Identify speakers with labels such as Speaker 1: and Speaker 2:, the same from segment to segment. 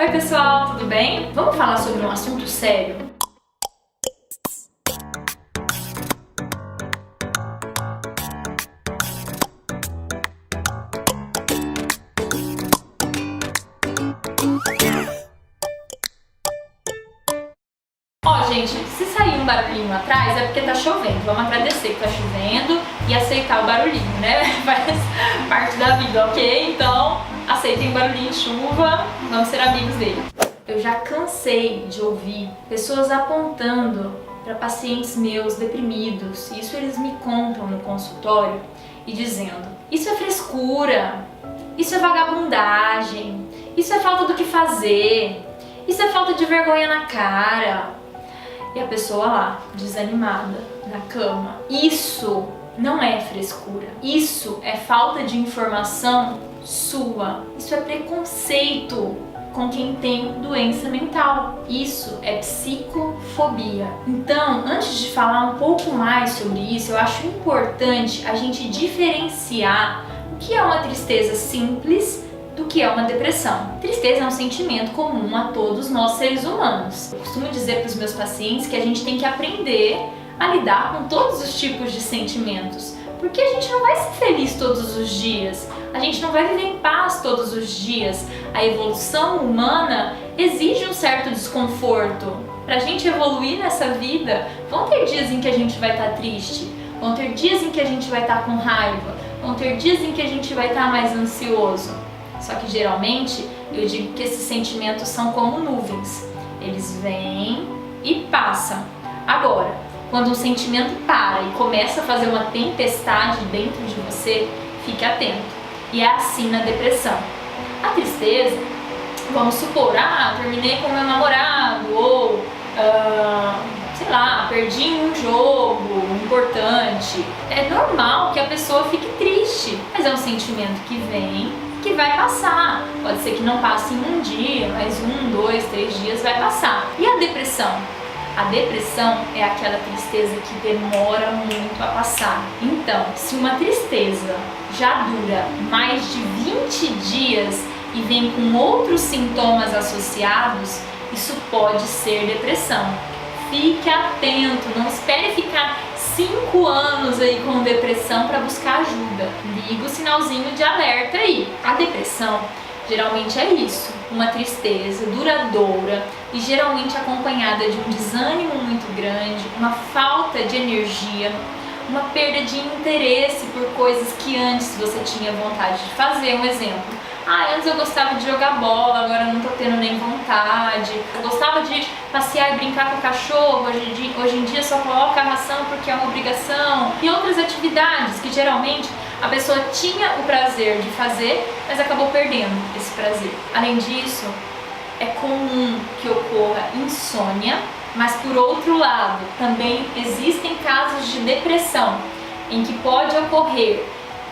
Speaker 1: Oi pessoal, tudo bem? Vamos falar sobre um assunto sério? Ó, gente, se sair um barulhinho atrás é porque tá chovendo. Vamos agradecer que tá chovendo e aceitar o barulhinho, né? Faz parte da vida, ok? Então, aceitem o barulhinho de chuva, vamos ser amigos dele. Eu já cansei de ouvir pessoas apontando para pacientes meus deprimidos, isso eles me contam no consultório, e dizendo: isso é frescura, isso é vagabundagem, isso é falta do que fazer, isso é falta de vergonha na cara. E a pessoa lá, desanimada, na cama. Isso não é frescura. Isso é falta de informação sua. Isso é preconceito com quem tem doença mental. Isso é psicofobia. Então, antes de falar um pouco mais sobre isso, eu acho importante a gente diferenciar o que é uma tristeza simples do que é uma depressão. Tristeza é um sentimento comum a todos nós seres humanos. Eu costumo dizer para os meus pacientes que a gente tem que aprender a lidar com todos os tipos de sentimentos, porque a gente não vai ser feliz todos os dias, a gente não vai viver em paz todos os dias. A evolução humana exige um certo desconforto. Para a gente evoluir nessa vida, vão ter dias em que a gente vai estar triste, vão ter dias em que a gente vai estar com raiva, vão ter dias em que a gente vai estar mais ansioso. Só que geralmente eu digo que esses sentimentos são como nuvens. Eles vêm e passam. Agora, quando um sentimento para e começa a fazer uma tempestade dentro de você, fique atento. E é assim na depressão. A tristeza, vamos supor, terminei com meu namorado, ou sei lá, perdi um jogo importante. É normal que a pessoa fique triste, mas é um sentimento que vem, que vai passar. Pode ser que não passe em um dia, mas 1, 2, 3 dias vai passar. E a depressão? A depressão é aquela tristeza que demora muito a passar. Então, se uma tristeza já dura mais de 20 dias e vem com outros sintomas associados, isso pode ser depressão. Fique atento, não espere ficar 5 anos aí com depressão para buscar ajuda. Liga o sinalzinho de alerta aí. A depressão geralmente é isso, uma tristeza duradoura e geralmente acompanhada de um desânimo muito grande, uma falta de energia, uma perda de interesse por coisas que antes você tinha vontade de fazer. Um exemplo: antes eu gostava de jogar bola, agora eu não tô tendo nem vontade. Eu gostava de passear e brincar com o cachorro, hoje em dia só coloca a ração porque é uma obrigação. E outras atividades que geralmente a pessoa tinha o prazer de fazer, mas acabou perdendo esse prazer. Além disso, é comum que ocorra insônia, mas por outro lado, também existem casos de depressão em que pode ocorrer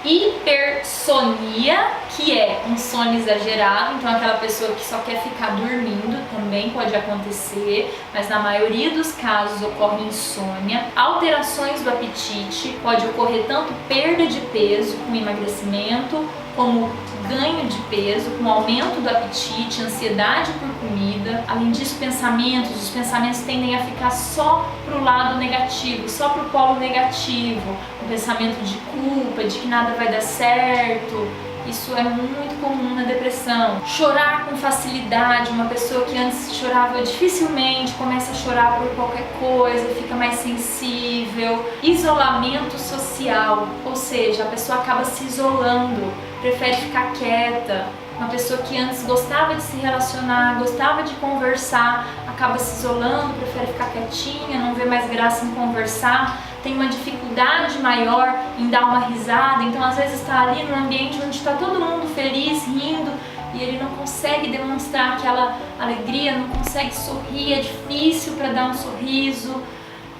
Speaker 1: hipersonia, que é um sono exagerado, então aquela pessoa que só quer ficar dormindo, também pode acontecer, mas na maioria dos casos ocorre insônia. Alterações do apetite, pode ocorrer tanto perda de peso com emagrecimento, como ganho de peso, com aumento do apetite, ansiedade por comida. Além disso, os pensamentos tendem a ficar só pro lado negativo, só pro polo negativo, o pensamento de culpa, de que nada vai dar certo. Isso é muito comum na depressão. Chorar com facilidade, uma pessoa que antes chorava dificilmente começa a chorar por qualquer coisa, fica mais sensível. Isolamento social, ou seja, a pessoa acaba se isolando, prefere ficar quieta. Uma pessoa que antes gostava de se relacionar, gostava de conversar, acaba se isolando, prefere ficar quietinha, não vê mais graça em conversar, tem uma dificuldade maior em dar uma risada, então às vezes está ali num ambiente onde está todo mundo feliz, rindo, e ele não consegue demonstrar aquela alegria, não consegue sorrir, é difícil para dar um sorriso.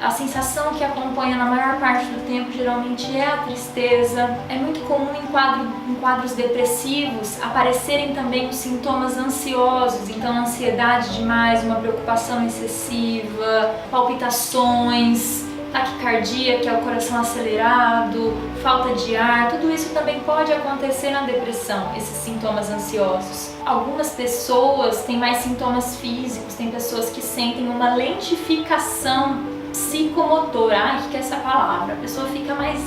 Speaker 1: A sensação que acompanha na maior parte do tempo geralmente é a tristeza. É muito comum em quadros depressivos aparecerem também os sintomas ansiosos, então ansiedade demais, uma preocupação excessiva, palpitações, taquicardia, que é o coração acelerado, falta de ar. Tudo isso também pode acontecer na depressão, esses sintomas ansiosos. Algumas pessoas têm mais sintomas físicos, tem pessoas que sentem uma lentificação psicomotora. Ai, o que é essa palavra? A pessoa fica mais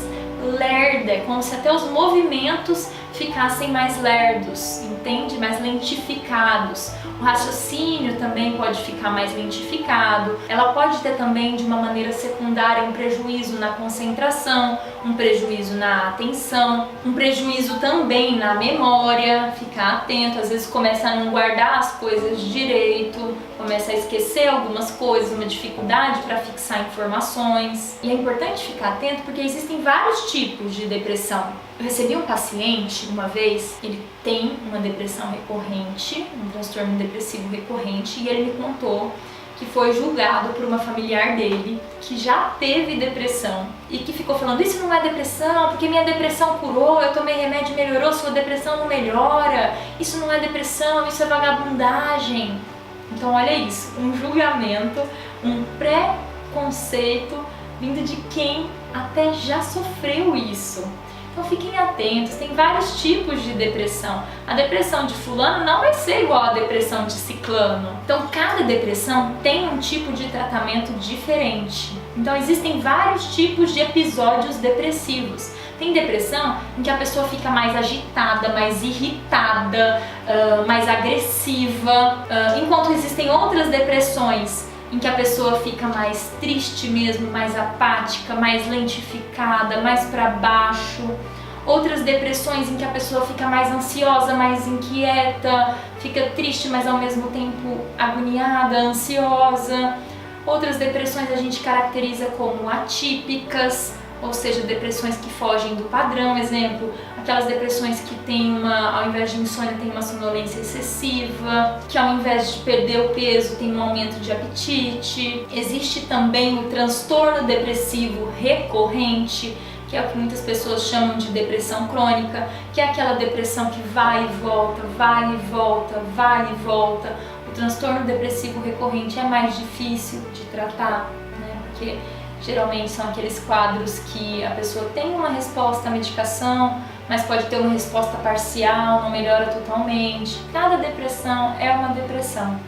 Speaker 1: lerda, é como se até os movimentos ficassem mais lerdos, entende? Mais lentificados. O raciocínio também pode ficar mais lentificado. Ela pode ter também, de uma maneira secundária, um prejuízo na concentração, um prejuízo na atenção, um prejuízo também na memória. Ficar atento, às vezes começa a não guardar as coisas direito, começa a esquecer algumas coisas, uma dificuldade para fixar informações. E é importante ficar atento porque existem vários tipos de depressão. Eu recebi um paciente uma vez, ele tem uma depressão recorrente, um transtorno depressivo recorrente, e ele me contou que foi julgado por uma familiar dele que já teve depressão e que ficou falando: isso não é depressão, porque minha depressão curou, eu tomei remédio e melhorou, sua depressão não melhora, isso não é depressão, isso é vagabundagem. Então olha isso, um julgamento, um preconceito vindo de quem até já sofreu isso. Então fiquem atentos, tem vários tipos de depressão. A depressão de fulano não vai ser igual à depressão de ciclano. Então cada depressão tem um tipo de tratamento diferente. Então existem vários tipos de episódios depressivos. Tem depressão em que a pessoa fica mais agitada, mais irritada, mais agressiva, enquanto existem outras depressões em que a pessoa fica mais triste mesmo, mais apática, mais lentificada, mais para baixo. Outras depressões em que a pessoa fica mais ansiosa, mais inquieta, fica triste, mas ao mesmo tempo agoniada, ansiosa. Outras depressões a gente caracteriza como atípicas, ou seja, depressões que fogem do padrão. Exemplo, aquelas depressões que tem ao invés de insônia, tem uma sonolência excessiva, que ao invés de perder o peso, tem um aumento de apetite. Existe também o transtorno depressivo recorrente, que é o que muitas pessoas chamam de depressão crônica, que é aquela depressão que vai e volta, vai e volta, vai e volta. O transtorno depressivo recorrente é mais difícil de tratar, né? Porque geralmente são aqueles quadros que a pessoa tem uma resposta à medicação, mas pode ter uma resposta parcial, não melhora totalmente. Cada depressão é uma depressão.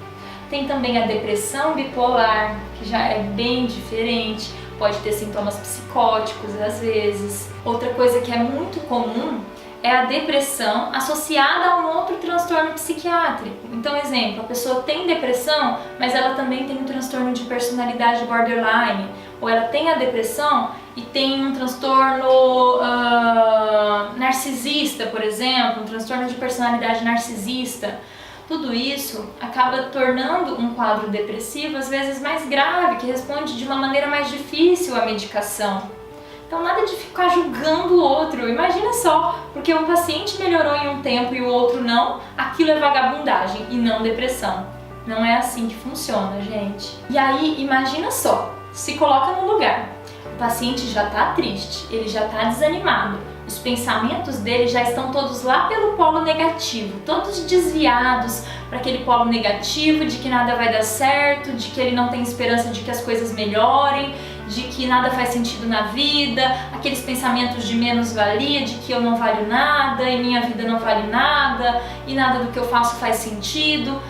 Speaker 1: Tem também a depressão bipolar, que já é bem diferente, pode ter sintomas psicóticos às vezes. Outra coisa que é muito comum é a depressão associada a um outro transtorno psiquiátrico. Então, exemplo, a pessoa tem depressão, mas ela também tem um transtorno de personalidade borderline, ou ela tem a depressão e tem um transtorno narcisista, por exemplo, um transtorno de personalidade narcisista. Tudo isso acaba tornando um quadro depressivo às vezes mais grave, que responde de uma maneira mais difícil à medicação. Então nada de ficar julgando o outro. Imagina só, porque um paciente melhorou em um tempo e o outro não, aquilo é vagabundagem e não depressão. Não é assim que funciona, gente. E aí, imagina só, se coloca no lugar. O paciente já está triste, ele já está desanimado. Os pensamentos dele já estão todos lá pelo polo negativo, todos desviados para aquele polo negativo de que nada vai dar certo, de que ele não tem esperança de que as coisas melhorem, de que nada faz sentido na vida, aqueles pensamentos de menos-valia, de que eu não valho nada e minha vida não vale nada e nada do que eu faço faz sentido.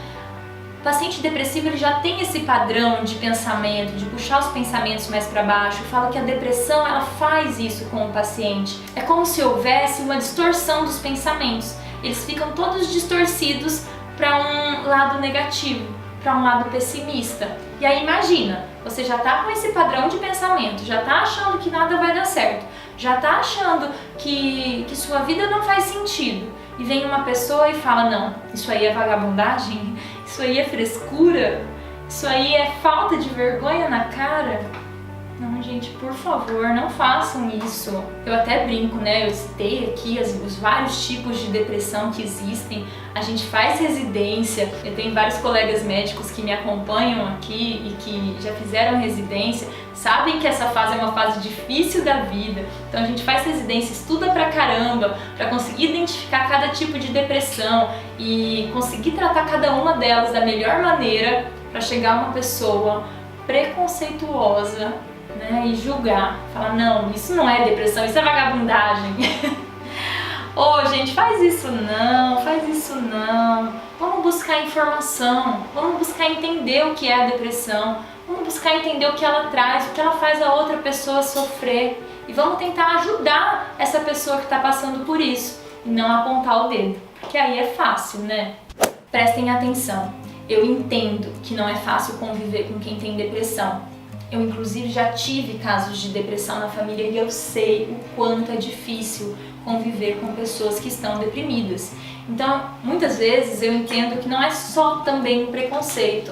Speaker 1: O paciente depressivo ele já tem esse padrão de pensamento, de puxar os pensamentos mais para baixo. Eu falo que a depressão ela faz isso com o paciente. É como se houvesse uma distorção dos pensamentos. Eles ficam todos distorcidos para um lado negativo, para um lado pessimista. E aí imagina, você já está com esse padrão de pensamento, já está achando que nada vai dar certo, já está achando que sua vida não faz sentido. E vem uma pessoa e fala: não, isso aí é vagabundagem, isso aí é frescura, isso aí é falta de vergonha na cara. Não, gente, por favor, não façam isso. Eu até brinco, né? Eu citei aqui os vários tipos de depressão que existem. A gente faz residência. Eu tenho vários colegas médicos que me acompanham aqui e que já fizeram residência, sabem que essa fase é uma fase difícil da vida. Então a gente faz residência, estuda pra caramba, pra conseguir identificar cada tipo de depressão e conseguir tratar cada uma delas da melhor maneira pra chegar a uma pessoa preconceituosa, né, e julgar, falar: não, isso não é depressão, isso é vagabundagem. Ô, gente, faz isso não. Vamos buscar informação, vamos buscar entender o que é a depressão, vamos buscar entender o que ela traz, o que ela faz a outra pessoa sofrer e vamos tentar ajudar essa pessoa que está passando por isso e não apontar o dedo, porque aí é fácil, né? Prestem atenção, eu entendo que não é fácil conviver com quem tem depressão. Eu, inclusive, já tive casos de depressão na família e eu sei o quanto é difícil conviver com pessoas que estão deprimidas. Então, muitas vezes eu entendo que não é só também um preconceito.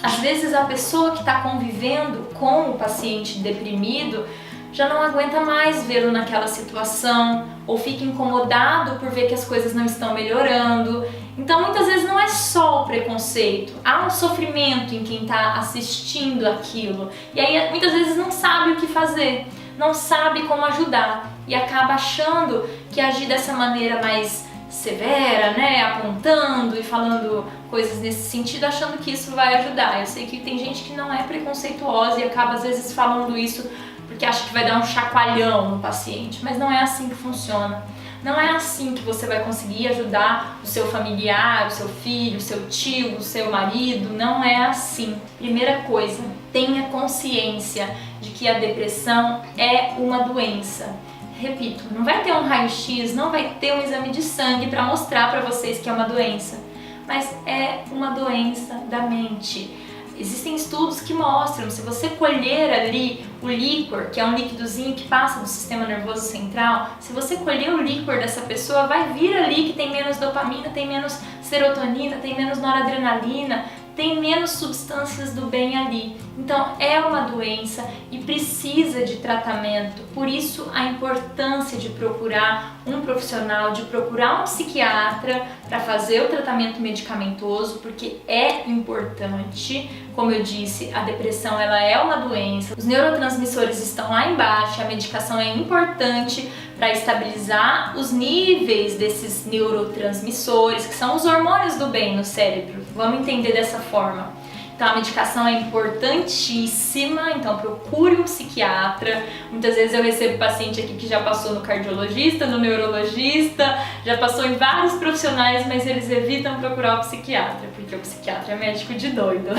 Speaker 1: Às vezes a pessoa que está convivendo com o paciente deprimido já não aguenta mais vê-lo naquela situação ou fica incomodado por ver que as coisas não estão melhorando. Então muitas vezes não é só o preconceito, há um sofrimento em quem está assistindo aquilo e aí muitas vezes não sabe o que fazer, não sabe como ajudar e acaba achando que agir dessa maneira mais severa, né, apontando e falando coisas nesse sentido, achando que isso vai ajudar. Eu sei que tem gente que não é preconceituosa e acaba às vezes falando isso porque acha que vai dar um chacoalhão no paciente, mas não é assim que funciona. Não é assim que você vai conseguir ajudar o seu familiar, o seu filho, o seu tio, o seu marido, não é assim. Primeira coisa, tenha consciência de que a depressão é uma doença. Repito, não vai ter um raio-x, não vai ter um exame de sangue para mostrar para vocês que é uma doença, mas é uma doença da mente. Existem estudos que mostram, se você colher ali o líquor, que é um líquidozinho que passa do sistema nervoso central, se você colher o líquor dessa pessoa, vai vir ali que tem menos dopamina, tem menos serotonina, tem menos noradrenalina, tem menos substâncias do bem ali. Então é uma doença e precisa de tratamento. Por isso a importância de procurar um profissional, de procurar um psiquiatra para fazer o tratamento medicamentoso, porque é importante. Como eu disse, a depressão ela é uma doença. Os neurotransmissores estão lá embaixo, a medicação é importante para estabilizar os níveis desses neurotransmissores, que são os hormônios do bem no cérebro. Vamos entender dessa forma. Então a medicação é importantíssima, então procure um psiquiatra. Muitas vezes eu recebo paciente aqui que já passou no cardiologista, no neurologista, já passou em vários profissionais, mas eles evitam procurar o psiquiatra, porque o psiquiatra é médico de doido.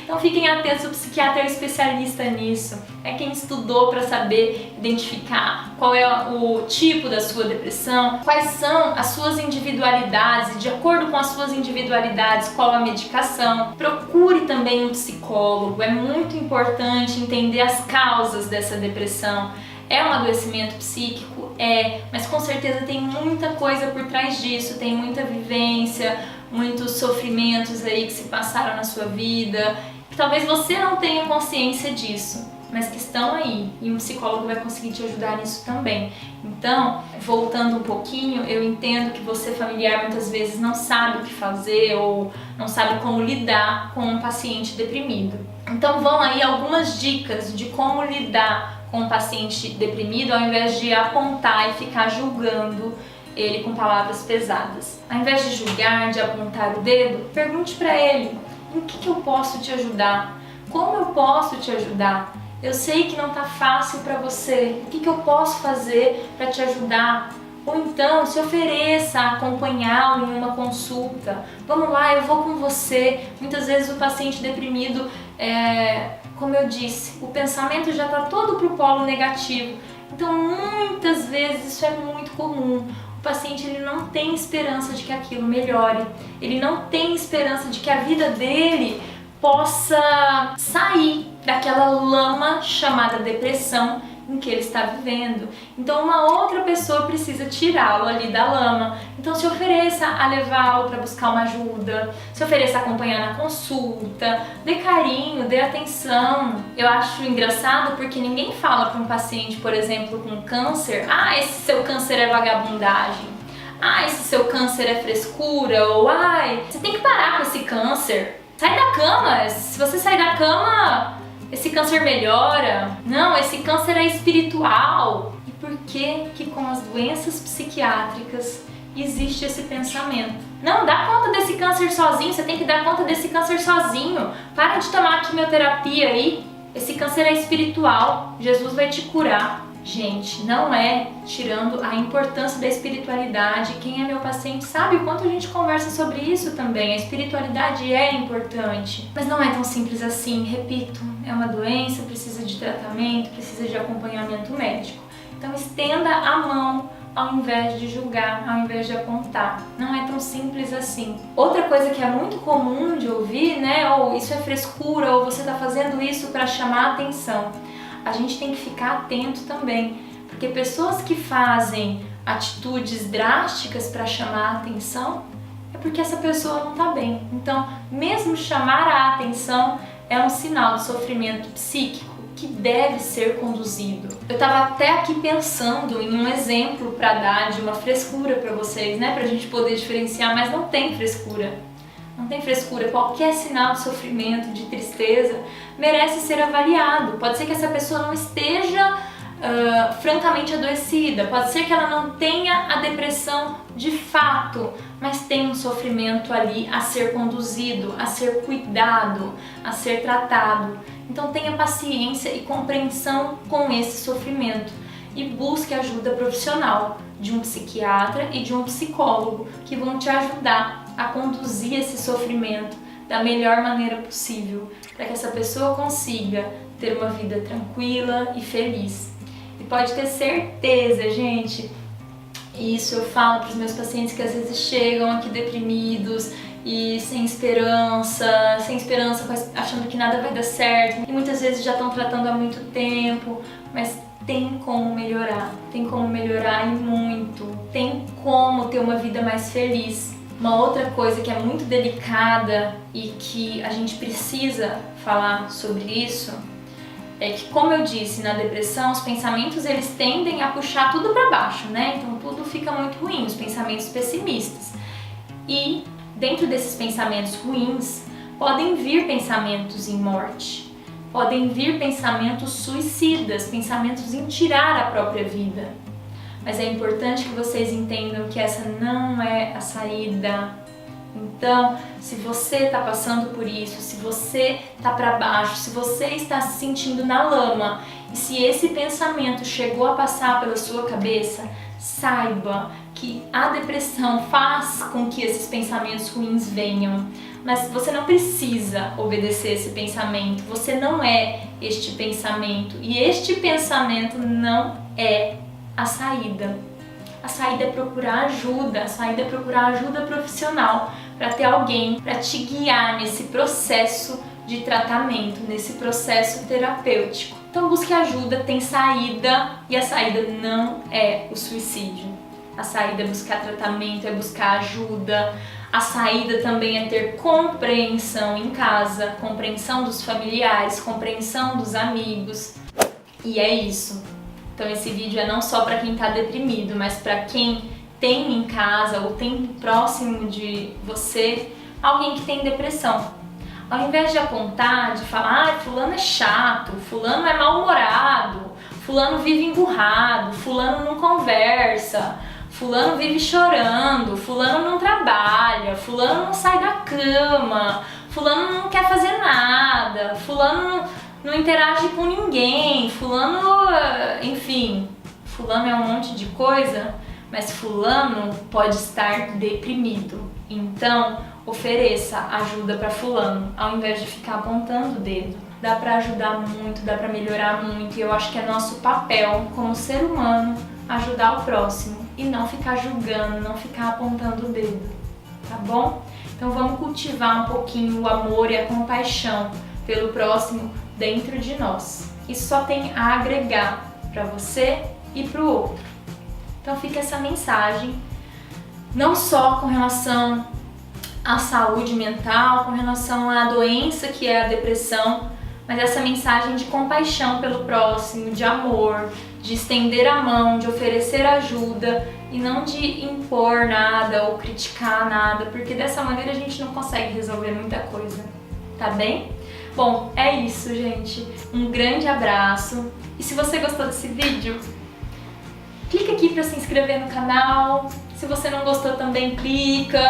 Speaker 1: Então fiquem atentos, o psiquiatra é especialista nisso, é quem estudou para saber identificar qual é o tipo da sua depressão, quais são as suas individualidades e de acordo com as suas individualidades, qual a medicação. Procure também um psicólogo, é muito importante entender as causas dessa depressão. É um adoecimento psíquico? É, mas com certeza tem muita coisa por trás disso, tem muita vivência, muitos sofrimentos aí que se passaram na sua vida, que talvez você não tenha consciência disso, mas que estão aí, e um psicólogo vai conseguir te ajudar nisso também. Então, voltando um pouquinho, eu entendo que você, familiar, muitas vezes não sabe o que fazer ou não sabe como lidar com um paciente deprimido. Então vão aí algumas dicas de como lidar com um paciente deprimido ao invés de apontar e ficar julgando ele com palavras pesadas. Ao invés de julgar, de apontar o dedo, pergunte para ele: em que eu posso te ajudar? Como eu posso te ajudar? Eu sei que não tá fácil para você, o que eu posso fazer para te ajudar? Ou então se ofereça a acompanhá-lo em uma consulta. Vamos lá, eu vou com você. Muitas vezes o paciente deprimido, como eu disse, o pensamento já está todo pro polo negativo. Então muitas vezes isso é muito comum. O paciente ele não tem esperança de que aquilo melhore. Ele não tem esperança de que a vida dele possa sair daquela lama chamada depressão em que ele está vivendo. Então uma outra pessoa precisa tirá-lo ali da lama. Então se ofereça a levá-lo para buscar uma ajuda, se ofereça a acompanhar na consulta, dê carinho, dê atenção. Eu acho engraçado porque ninguém fala para um paciente, por exemplo, com câncer: ah, esse seu câncer é vagabundagem, ah, esse seu câncer é frescura, ou ai, você tem que parar com esse câncer. Sai da cama, se você sair da cama, esse câncer melhora. Não, esse câncer é espiritual. E por que que com as doenças psiquiátricas existe esse pensamento? Não, dá conta desse câncer sozinho, você tem que dar conta desse câncer sozinho. Para de tomar quimioterapia aí, esse câncer é espiritual, Jesus vai te curar. Gente, não é tirando a importância da espiritualidade. Quem é meu paciente sabe o quanto a gente conversa sobre isso também. A espiritualidade é importante, mas não é tão simples assim. Repito, é uma doença, precisa de tratamento, precisa de acompanhamento médico. Então estenda a mão ao invés de julgar, ao invés de apontar. Não é tão simples assim. Outra coisa que é muito comum de ouvir, né? Ou isso é frescura, ou você está fazendo isso para chamar a atenção. A gente tem que ficar atento também, porque pessoas que fazem atitudes drásticas para chamar a atenção é porque essa pessoa não está bem. Então, mesmo chamar a atenção é um sinal de sofrimento psíquico que deve ser conduzido. Eu estava até aqui pensando em um exemplo para dar de uma frescura para vocês, né, para a gente poder diferenciar, mas não tem frescura. Não tem frescura. Qualquer sinal de sofrimento, de tristeza, merece ser avaliado. Pode ser que essa pessoa não esteja francamente adoecida, pode ser que ela não tenha a depressão de fato, mas tem um sofrimento ali a ser conduzido, a ser cuidado, a ser tratado. Então tenha paciência e compreensão com esse sofrimento e busque ajuda profissional de um psiquiatra e de um psicólogo que vão te ajudar a conduzir esse sofrimento da melhor maneira possível, para que essa pessoa consiga ter uma vida tranquila e feliz. E pode ter certeza, gente, isso eu falo para os meus pacientes que às vezes chegam aqui deprimidos e sem esperança, achando que nada vai dar certo, e muitas vezes já estão tratando há muito tempo, mas tem como melhorar e muito, tem como ter uma vida mais feliz. Uma outra coisa que é muito delicada e que a gente precisa falar sobre isso é que, como eu disse, na depressão os pensamentos eles tendem a puxar tudo para baixo, né? Então tudo fica muito ruim, os pensamentos pessimistas. E dentro desses pensamentos ruins podem vir pensamentos em morte, podem vir pensamentos suicidas, pensamentos em tirar a própria vida. Mas é importante que vocês entendam que essa não é a saída. Então, se você está passando por isso, se você está para baixo, se você está se sentindo na lama, e se esse pensamento chegou a passar pela sua cabeça, saiba que a depressão faz com que esses pensamentos ruins venham. Mas você não precisa obedecer esse pensamento, você não é este pensamento, e este pensamento não é a saída. A saída é procurar ajuda, a saída é procurar ajuda profissional para ter alguém para te guiar nesse processo de tratamento, nesse processo terapêutico. Então busque ajuda, tem saída, e a saída não é o suicídio. A saída é buscar tratamento, é buscar ajuda. A saída também é ter compreensão em casa, compreensão dos familiares, compreensão dos amigos. E é isso. Então esse vídeo é não só para quem está deprimido, mas para quem tem em casa ou tem próximo de você alguém que tem depressão. Ao invés de apontar, de falar, fulano é chato, fulano é mal-humorado, fulano vive emburrado, fulano não conversa, fulano vive chorando, fulano não trabalha, fulano não sai da cama, fulano não quer fazer nada, fulano não interage com ninguém, fulano, enfim, fulano é um monte de coisa, mas fulano pode estar deprimido. Então, ofereça ajuda para fulano, ao invés de ficar apontando o dedo. Dá para ajudar muito, dá para melhorar muito, e eu acho que é nosso papel como ser humano ajudar o próximo e não ficar julgando, não ficar apontando o dedo, tá bom? Então vamos cultivar um pouquinho o amor e a compaixão pelo próximo dentro de nós. Isso só tem a agregar para você e para o outro. Então fica essa mensagem, não só com relação à saúde mental, com relação à doença que é a depressão, mas essa mensagem de compaixão pelo próximo, de amor, de estender a mão, de oferecer ajuda e não de impor nada ou criticar nada, porque dessa maneira a gente não consegue resolver muita coisa, tá bem? Bom, é isso, gente. Um grande abraço. E se você gostou desse vídeo, clica aqui para se inscrever no canal, Se você não gostou também, clica.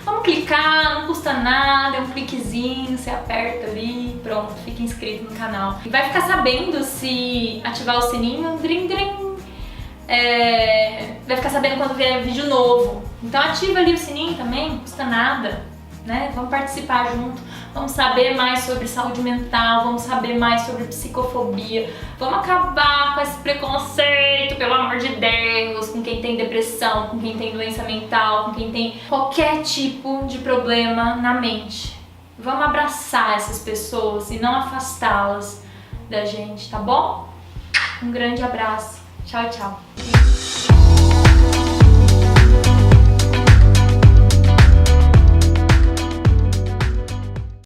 Speaker 1: Vamos clicar, não custa nada, é um cliquezinho, você aperta ali, pronto, fica inscrito no canal. E vai ficar sabendo se ativar o sininho, dring dring. Vai ficar sabendo quando vier vídeo novo. Então ativa ali o sininho também, não custa nada, né? Vamos participar junto, vamos saber mais sobre saúde mental, vamos saber mais sobre psicofobia, vamos acabar com esse preconceito, pelo amor de Deus, com quem tem depressão, com quem tem doença mental, com quem tem qualquer tipo de problema na mente. Vamos abraçar essas pessoas e não afastá-las da gente, tá bom? Um grande abraço. Tchau, tchau.